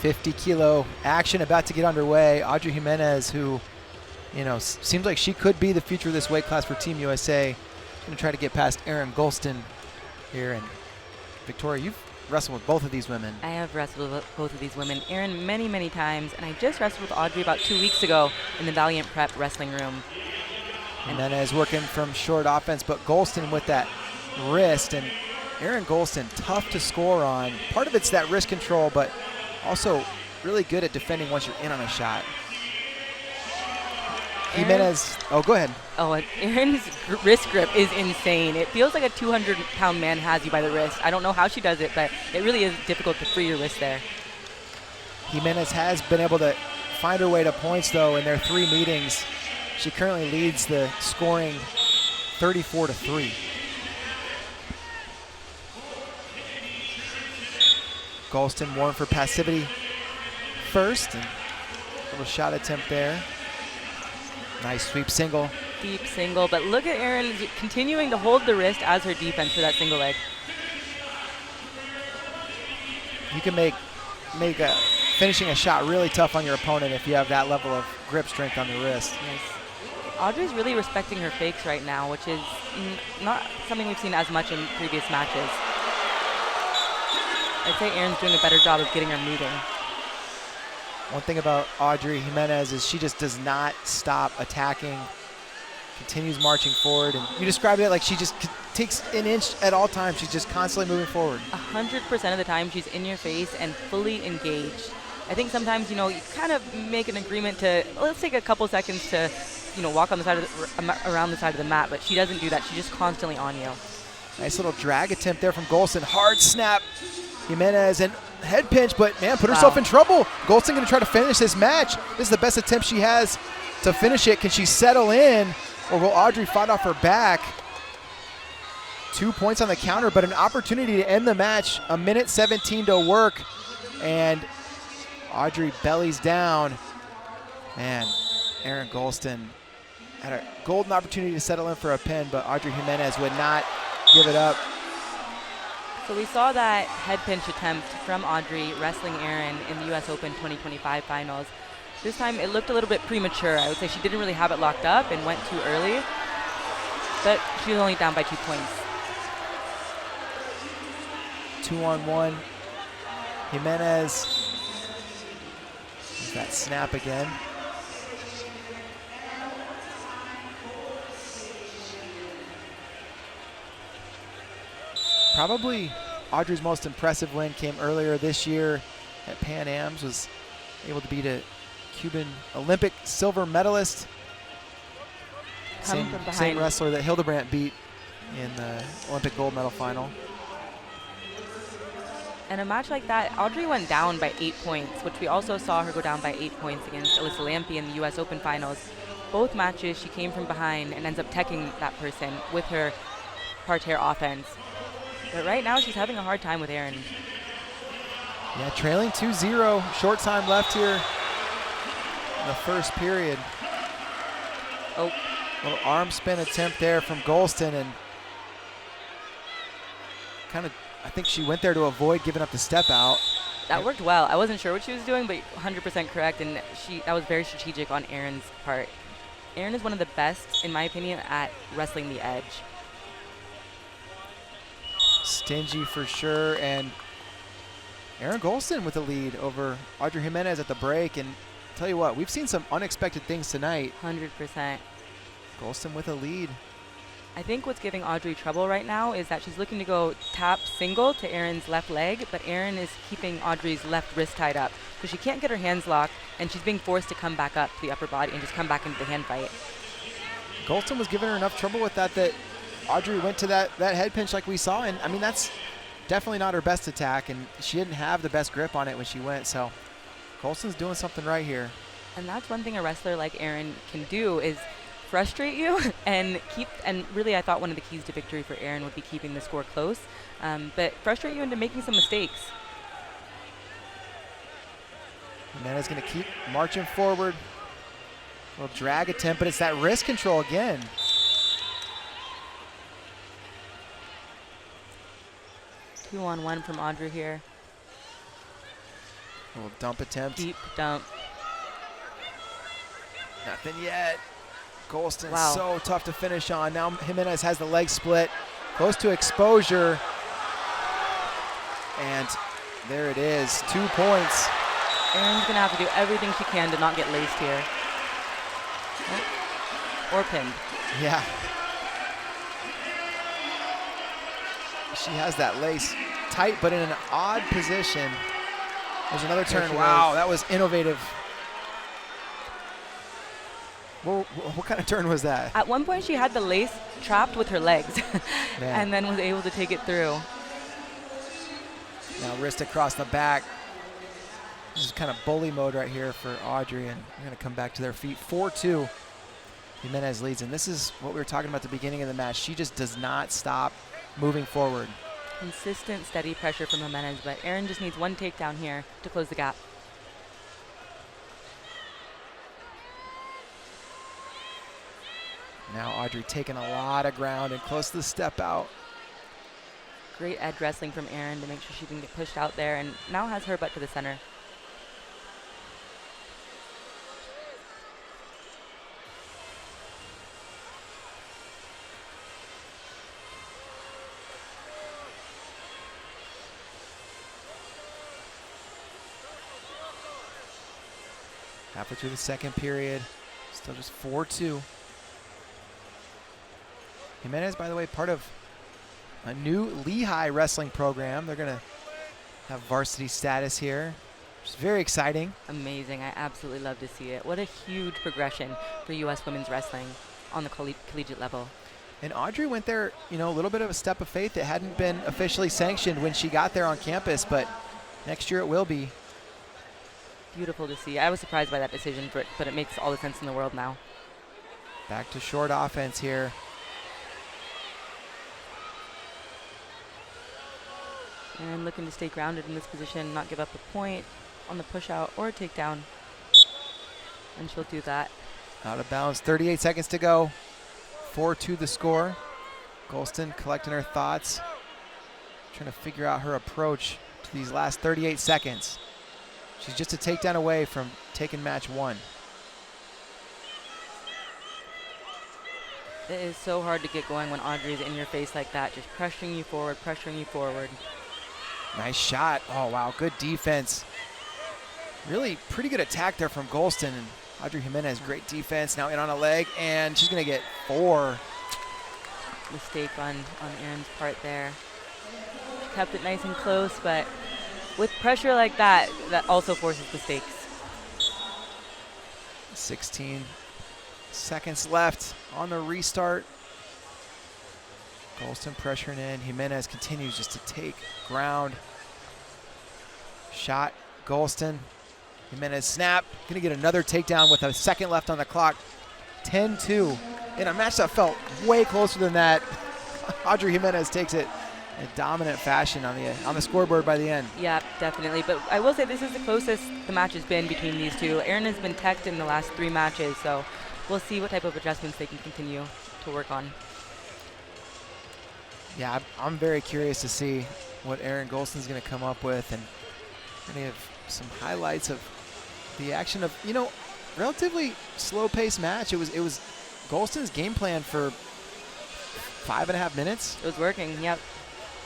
50-kilo action about to get underway. Audrey Jimenez, who, you know, seems like she could be the future of this weight class for Team USA. Going to try to get past Erin Golston here. And Victoria, you've wrestled with both of these women. I have wrestled with both of these women. Erin many, many times. And I just wrestled with Audrey about 2 weeks ago in the Valiant Prep wrestling room. Jimenez working from short offense, but Golston with that wrist. And Erin Golston, tough to score on. Part of it's that wrist control, but also really good at defending once you're in on a shot. Jimenez, oh, go ahead. Oh, Erin's wrist grip is insane. It feels like a 200-pound man has you by the wrist. I don't know how she does it, but it really is difficult to free your wrist there. Jimenez has been able to find her way to points, though, in their 3 meetings. She currently leads the scoring 34-3. Golston warned for passivity first. And a little shot attempt there. Nice sweep single. Deep single, but look at Erin continuing to hold the wrist as her defense for that single leg. You can make finishing a shot really tough on your opponent if you have that level of grip strength on the wrist. Yes. Audrey's really respecting her fakes right now, which is not something we've seen as much in previous matches. I'd say Erin's doing a better job of getting her moving. One thing about Audrey Jimenez is she just does not stop attacking, continues marching forward. And you described it like she just takes an inch at all times. She's just constantly moving forward. 100% of the time she's in your face and fully engaged. I think sometimes, you know, you kind of make an agreement to, let's take a couple seconds to, you know, walk on the side of around the side of the mat, but she doesn't do that. She's just constantly on you. Nice little drag attempt there from Golston. Hard snap. Jimenez and head pinch, but man, put herself in trouble. Golston going to try to finish this match. This is the best attempt she has to finish it. Can she settle in, or will Audrey fight off her back? 2 points on the counter, but an opportunity to end the match. 1:17 to work, and Audrey bellies down. Man, Erin Golston had a golden opportunity to settle in for a pin, but Audrey Jimenez would not give it up. So we saw that head pinch attempt from Audrey wrestling Erin in the US Open 2025 finals. This time it looked a little bit premature. I would say she didn't really have it locked up and went too early, but she was only down by 2 points. 2-on-1. Jimenez. There's that snap again. Probably Audrey's most impressive win came earlier this year at Pan Am's. Was able to beat a Cuban Olympic silver medalist. Same wrestler that Hildebrandt beat in the Olympic gold medal final. In a match like that, Audrey went down by 8 points, which we also saw her go down by 8 points against Alyssa Lampe in the US Open finals. Both matches, she came from behind and ends up teching that person with her parterre offense. But right now, she's having a hard time with Erin. Yeah, trailing 2-0. Short time left here in the first period. Oh. Little arm spin attempt there from Golston, and kind of, I think she went there to avoid giving up the step out. That worked well. I wasn't sure what she was doing, but 100% correct, and that was very strategic on Erin's part. Erin is one of the best, in my opinion, at wrestling the edge. Stingy for sure, and Erin Golston with the lead over Audrey Jimenez at the break. And tell you what, we've seen some unexpected things tonight. 100%. Golston with a lead. I think what's giving Audrey trouble right now is that she's looking to go tap single to Erin's left leg, but Erin is keeping Audrey's left wrist tied up. So she can't get her hands locked, and she's being forced to come back up to the upper body and just come back into the hand fight. Golston was giving her enough trouble with that Audrey went to that head pinch like we saw, and I mean, that's definitely not her best attack, and she didn't have the best grip on it when she went, so Golston's doing something right here. And that's one thing a wrestler like Erin can do, is frustrate you and really I thought one of the keys to victory for Erin would be keeping the score close, but frustrate you into making some mistakes. Jimenez going to keep marching forward. A little drag attempt, but it's that wrist control again. Two-on-one from Audrey here. Little dump attempt. Deep dump. Nothing yet. Golston Wow. so tough to finish on. Now Jimenez has the leg split. Close to exposure. And there it is, 2 points. Erin's gonna have to do everything she can to not get laced here. Oh. Or pinned. Yeah. She has that lace tight, but in an odd position. There's another There turn. she Wow, goes. that was innovative. Well, what kind of turn was that? At one point, she had the lace trapped with her legs, Man. and then was able to take it through. Now wrist across the back. This is kind of bully mode right here for Audrey, and they're going to come back to their feet. 4-2. Jimenez leads, and this is what we were talking about at the beginning of the match. She just does not stop moving forward. Consistent, steady pressure from Jimenez, but Erin just needs one takedown here to close the gap. Now Audrey taking a lot of ground and close to the step out. Great edge wrestling from Erin to make sure she didn't get pushed out there, and now has her butt to the center. Halfway through the second period, still just 4-2. Jimenez, by the way, part of a new Lehigh wrestling program. They're going to have varsity status here, which is very exciting. Amazing. I absolutely love to see it. What a huge progression for U.S. women's wrestling on the collegiate level. And Audrey went there, you know, a little bit of a step of faith. It hadn't been officially sanctioned when she got there on campus, but next year it will be. Beautiful to see. I was surprised by that decision, but it makes all the sense in the world now. Back to short offense here. And looking to stay grounded in this position, not give up a point on the push out or a takedown. And she'll do that. Out of bounds, 38 seconds to go. 4-2 the score. Golston collecting her thoughts, trying to figure out her approach to these last 38 seconds. She's just a takedown away from taking match one. It is so hard to get going when Audrey's in your face like that, just pressuring you forward, pressuring you forward. Nice shot. Oh, wow, good defense. Really pretty good attack there from Golston. And Audrey Jimenez, great defense. Now in on a leg, and she's going to get 4. Mistake on Erin's part there. She kept it nice and close, but with pressure like that, that also forces mistakes. 16 seconds left on the restart. Golston pressuring in. Jimenez continues just to take ground. Shot, Golston. Jimenez snap. Gonna get another takedown with a second left on the clock. 10-2. In a match that felt way closer than that, Audrey Jimenez takes it in dominant fashion on the scoreboard by the end. Yeah, definitely. But I will say this is the closest the match has been between these two. Erin has been teched in the last 3 matches, so we'll see what type of adjustments they can continue to work on. Yeah, I'm very curious to see what Erin Golston's going to come up with, and any of some highlights of the action of, you know, relatively slow-paced match. It was Golston's game plan for 5.5 minutes. It was working, yep.